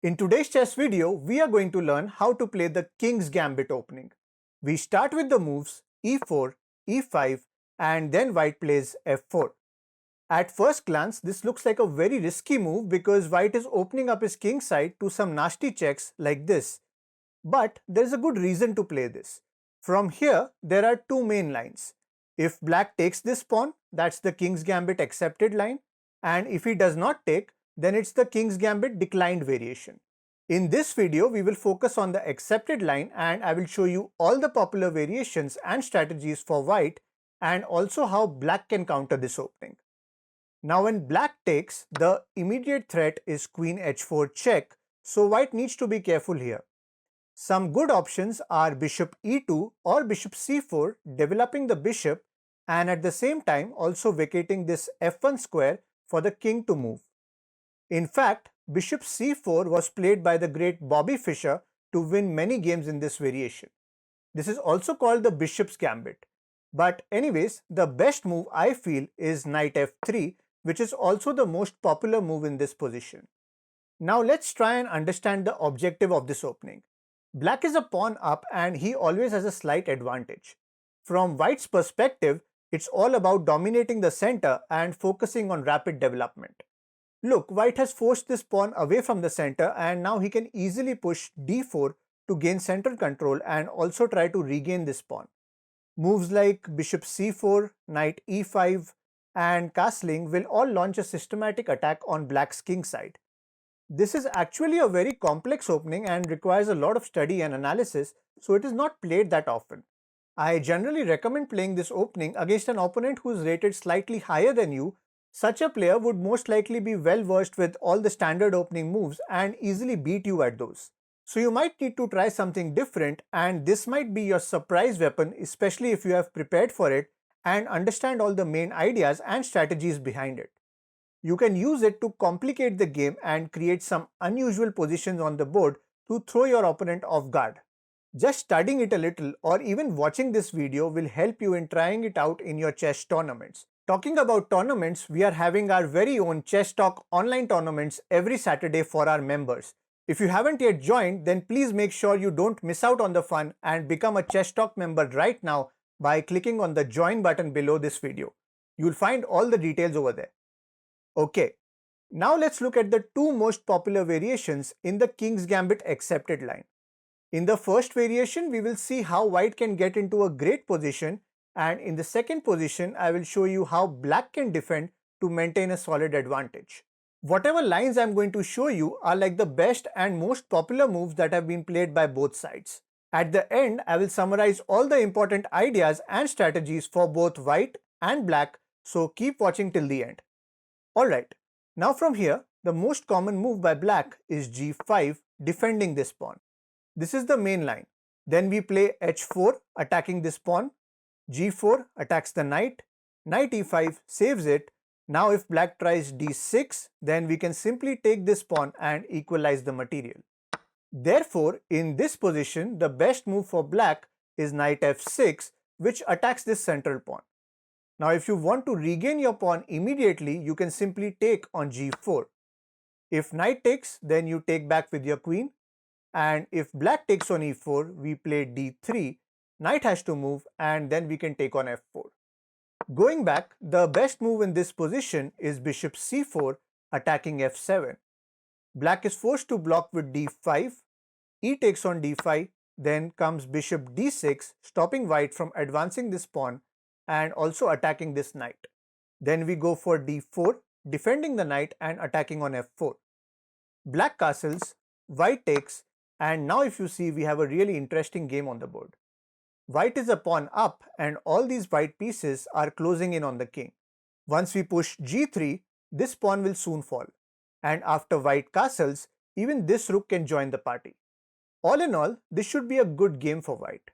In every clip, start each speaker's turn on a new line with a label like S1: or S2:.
S1: In today's chess video, we are going to learn how to play the King's Gambit opening. We start with the moves e4, e5 and then white plays f4. At first glance, this looks like a very risky move because white is opening up his king side to some nasty checks like this. But there is a good reason to play this. From here, there are two main lines. If black takes this pawn, that's the King's Gambit accepted line, and if he does not take, then it's the King's Gambit declined variation. In this video, we will focus on the accepted line and I will show you all the popular variations and strategies for white and also how black can counter this opening. Now when black takes, the immediate threat is queen h4 check, so white needs to be careful here. Some good options are bishop e2 or bishop c4, developing the bishop and at the same time also vacating this f1 square for the king to move. In fact, bishop c4 was played by the great Bobby Fischer to win many games in this variation. This is also called the bishop's gambit. But anyways, the best move I feel is knight f3, which is also the most popular move in this position. Now let's try and understand the objective of this opening. Black is a pawn up and he always has a slight advantage. From white's perspective, it's all about dominating the center and focusing on rapid development. Look, white has forced this pawn away from the center and now he can easily push d4 to gain central control and also try to regain this pawn. Moves like bishop c4, knight e5 and castling will all launch a systematic attack on black's king side. This is actually a very complex opening and requires a lot of study and analysis, so it is not played that often. I generally recommend playing this opening against an opponent who is rated slightly higher than you. Such a player would most likely be well versed with all the standard opening moves and easily beat you at those. So you might need to try something different and this might be your surprise weapon, especially if you have prepared for it and understand all the main ideas and strategies behind it. You can use it to complicate the game and create some unusual positions on the board to throw your opponent off guard. Just studying it a little or even watching this video will help you in trying it out in your chess tournaments. Talking about tournaments, we are having our very own Chess Talk online tournaments every Saturday for our members. If you haven't yet joined, then please make sure you don't miss out on the fun and become a Chess Talk member right now by clicking on the join button below this video. You'll find all the details over there. Okay, now let's look at the two most popular variations in the King's Gambit accepted line. In the first variation, we will see how white can get into a great position, and in the second position, I will show you how black can defend to maintain a solid advantage. Whatever lines I'm going to show you are like the best and most popular moves that have been played by both sides. At the end, I will summarize all the important ideas and strategies for both white and black, so keep watching till the end. Alright, now from here, the most common move by black is g5, defending this pawn. This is the main line. Then we play h4, attacking this pawn. g4 attacks the knight. Knight e5 saves it. Now if black tries d6, then we can simply take this pawn and equalize the material. Therefore, in this position, the best move for black is knight f6, which attacks this central pawn. Now if you want to regain your pawn immediately, you can simply take on g4. If knight takes, then you take back with your queen. And if black takes on e4, we play d3, knight has to move and then we can take on f4. Going back, the best move in this position is bishop c4 attacking f7. Black is forced to block with d5, e takes on d5, then comes bishop d6, stopping white from advancing this pawn and also attacking this knight. Then we go for d4, defending the knight and attacking on f4. Black castles, white takes, and now if you see, we have a really interesting game on the board. White is a pawn up and all these white pieces are closing in on the king. Once we push g3, this pawn will soon fall. And after white castles, even this rook can join the party. All in all, this should be a good game for white.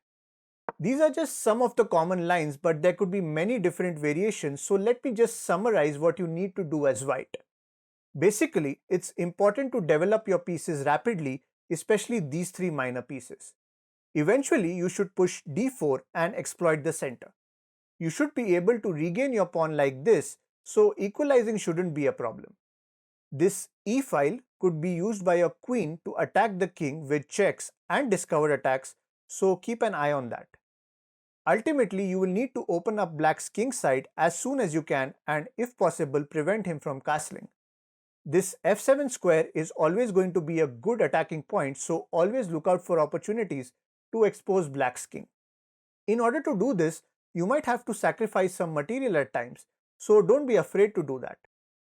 S1: These are just some of the common lines, but there could be many different variations, so let me just summarize what you need to do as white. Basically, it's important to develop your pieces rapidly, especially these three minor pieces. Eventually, you should push d4 and exploit the center. You should be able to regain your pawn like this, so equalizing shouldn't be a problem. This e file could be used by your queen to attack the king with checks and discovered attacks, so keep an eye on that. Ultimately, you will need to open up black's kingside as soon as you can and if possible prevent him from castling. This f7 square is always going to be a good attacking point, so always look out for opportunities to expose black's king. In order to do this, you might have to sacrifice some material at times, so don't be afraid to do that.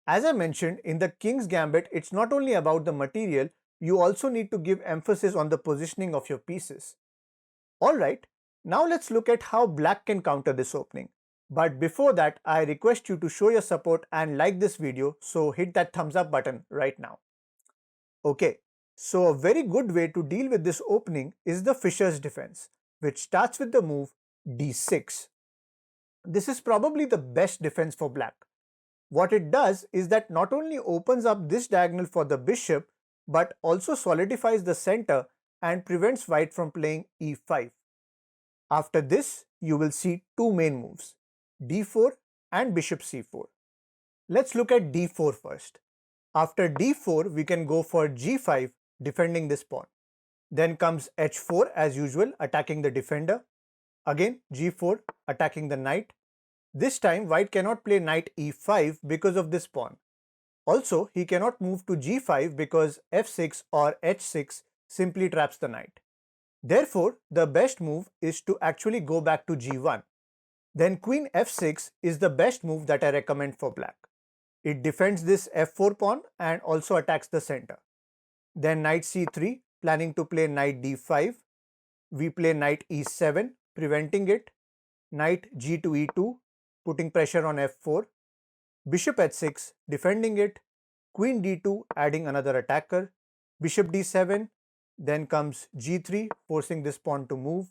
S1: As I mentioned, in the King's Gambit, it's not only about the material, you also need to give emphasis on the positioning of your pieces. Alright, now let's look at how black can counter this opening. But before that, I request you to show your support and like this video, so hit that thumbs up button right now. Okay, so a very good way to deal with this opening is the Fischer's defense, which starts with the move d6. This is probably the best defense for black. What it does is that not only opens up this diagonal for the bishop, but also solidifies the center and prevents white from playing e5. After this, you will see two main moves, d4 and bishop c4. Let's look at d4 first. After d4, we can go for g5, defending this pawn. Then comes h4 as usual, attacking the defender. Again g4, attacking the knight. This time white cannot play knight e5 because of this pawn. Also, he cannot move to g5 because f6 or h6 simply traps the knight. Therefore, the best move is to actually go back to g1. Then queen f6 is the best move that I recommend for black. It defends this f4 pawn and also attacks the center. Then knight c3, planning to play knight d5. We play knight e7, preventing it. Knight g to e2, putting pressure on f4. Bishop h6, defending it. Queen d2, adding another attacker. Bishop d7, then comes g3, forcing this pawn to move.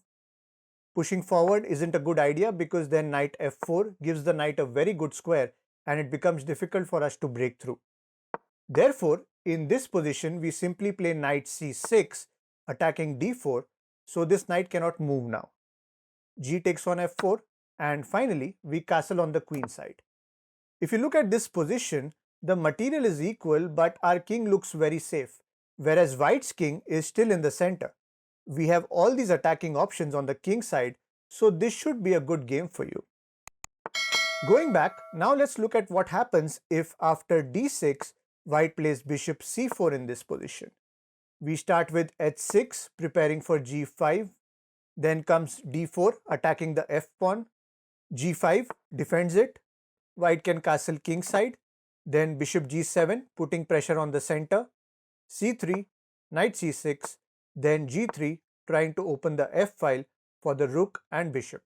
S1: Pushing forward isn't a good idea because then knight f4 gives the knight a very good square and it becomes difficult for us to break through. Therefore, in this position, we simply play knight c6, attacking d4, so this knight cannot move now. G takes on f4, and finally, we castle on the queen side. If you look at this position, the material is equal, but our king looks very safe, whereas white's king is still in the center. We have all these attacking options on the king side, so this should be a good game for you. Going back, now let's look at what happens if after d6, white plays bishop c4 in this position. We start with h6, preparing for g5. Then comes d4, attacking the f pawn. g5 defends it. White can castle kingside. Then bishop g7, putting pressure on the center. c3, knight c6. Then g3, trying to open the f file for the rook and bishop.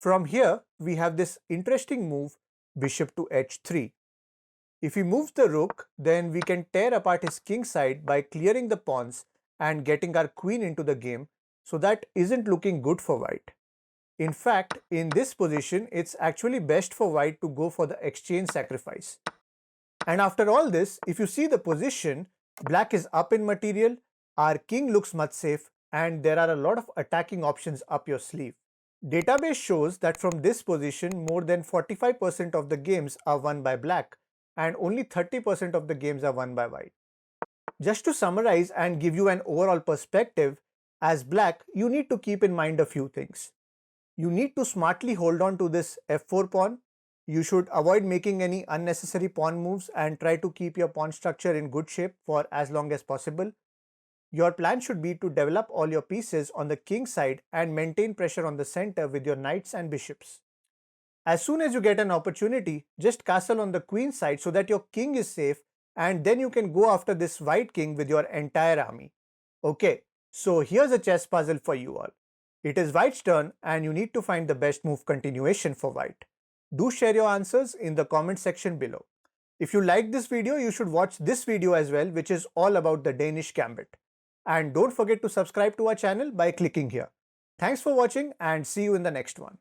S1: From here, we have this interesting move, bishop to h3. If he moves the rook, then we can tear apart his king side by clearing the pawns and getting our queen into the game, so that isn't looking good for white. In fact, in this position, it's actually best for white to go for the exchange sacrifice. And after all this, if you see the position, black is up in material, our king looks much safe, and there are a lot of attacking options up your sleeve. Database shows that from this position, more than 45% of the games are won by black, and only 30% of the games are won by white. Just to summarize and give you an overall perspective, as black, you need to keep in mind a few things. You need to smartly hold on to this f4 pawn. You should avoid making any unnecessary pawn moves and try to keep your pawn structure in good shape for as long as possible. Your plan should be to develop all your pieces on the king side and maintain pressure on the center with your knights and bishops. As soon as you get an opportunity, just castle on the queen side so that your king is safe, and then you can go after this white king with your entire army. Okay, so here's a chess puzzle for you all. It is white's turn and you need to find the best move continuation for white. Do share your answers in the comment section below. If you like this video, you should watch this video as well, which is all about the Danish Gambit. And don't forget to subscribe to our channel by clicking here. Thanks for watching and see you in the next one.